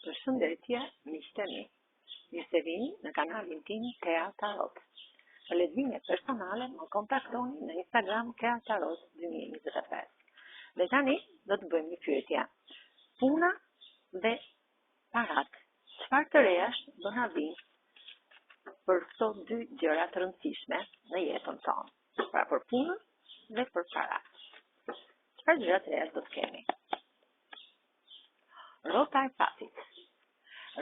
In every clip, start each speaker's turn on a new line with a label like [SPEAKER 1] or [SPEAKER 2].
[SPEAKER 1] Përshëndetje, miqtë mi. Mirë se vini në kanalin tim Kea Tarot. Për lexime personale më kontaktoni në Instagram Kea Tarot 2025. Dhe tani do të bëjmë një pyetje. Puna dhe parat. Çfarë të rejash do na vinë për këto dy gjëra të rëndësishme në jetën tonë? Pra për punën dhe për parat. Çfarë gjëra të reja do të kemi? Rrota e fatit.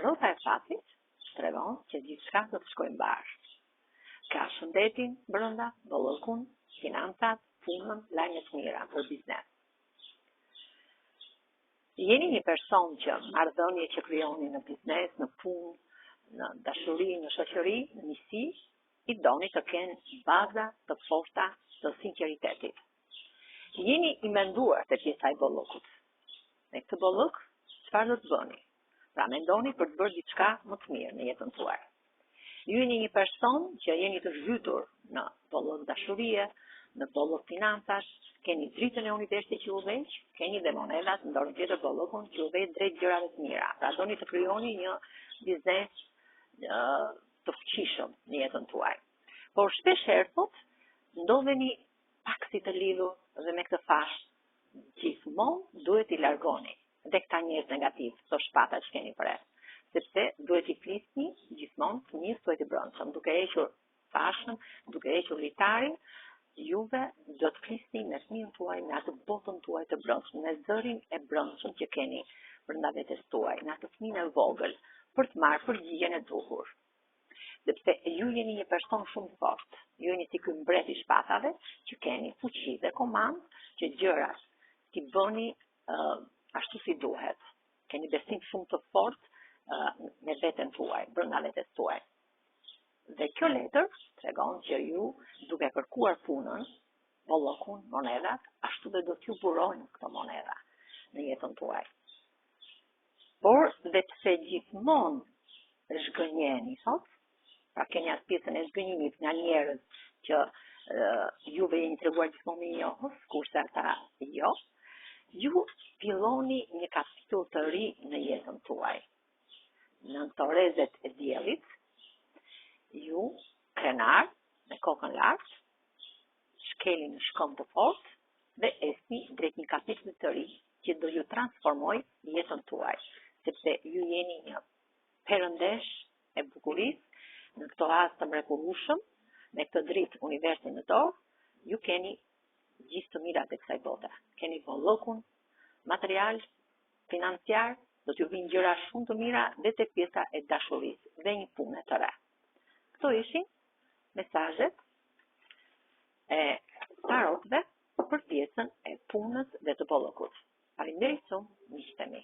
[SPEAKER 1] Rrota e fatit tregon që gjithçka do të shkojë mbar. Ka shëndetin brenda, bollokun, financat, punën, lajme të mira për biznes. Jeni një person që marrëdhënie që krijoni në biznes, në punë, në dashuri, në shoqëri, në miqësi, i doni të kenë baza të forta të sinqeritetit. Jeni i menduar te pjesa e bollokut. Me këtë bollok, çfarë do të bëni? Pra mendoni për të bërë diçka më të mirë në jetën tuaj. Ju jeni një person që jeni të zhytur në bollok dashurie, në bollok financash, keni dritën e universit që u veq, keni dhe monedat në dorën tjetër bollokun që u veq drejt gjërave të mira. Pra doni të krijoni një biznes të fuqishëm në jetën tuaj. Por shpesh herë ndodheni pak si të lidhur dhe me këtë fash, gjithmonë duhet i largoni dhe këta njerëz negativ, këto shpata që keni për e. Sepse duhet i flisni gjithmonë fëmijës tuaj të brendshëm, duke hequr fashën, duke hequr rritarin, juve do të flisni me fëmijën tuaj, me atë botën tuaj të brendshëm, me zërin e brendshëm që keni brenda vetes tuaj, me atë fëmijën e vogël, për të marrë përgjigjen e duhur. Sepse ju jeni një person shumë fort, ju jeni si ky mbret i shpatave që keni fuqi dhe komand që gjërat t'i bëni ashtu si duhet. Keni besim shumë të fort me veten tuaj, brenda vetes tuaj. Dhe kjo letër tregon që ju, duke kërkuar punën, bollokun, monedat, ashtu dhe do t'ju burojnë këto moneda në jetën tuaj. Por dhe pse gjithmonë zhgënjeni sot, pra keni atë pjesën e zhgënjimit nga njerëz që juve jeni treguar gjithmonë me njohës, kurse ata jo, ju filloni një kapitull të ri në jetën tuaj. Në këto rrezet e diellit, ju krenar me kokën lart, shkeli në shkëm të fortë dhe esni drejt një kapitulli të ri që do ju transformoj jetën tuaj, sepse ju jeni një perëndesh e bukurisë në këto rast të mrekullueshëm, me këtë dritë universin në dorë, ju keni gjithë të mirat e kësaj bote. Keni bollokun material, financiar, do t'ju vinë gjëra shumë të mira dhe te pjesa e dashurisë dhe një punë të re. Këto ishin mesazhet e tarotëve për pjesën e punës dhe të bollokut. Faleminderit shumë, miqtë mi.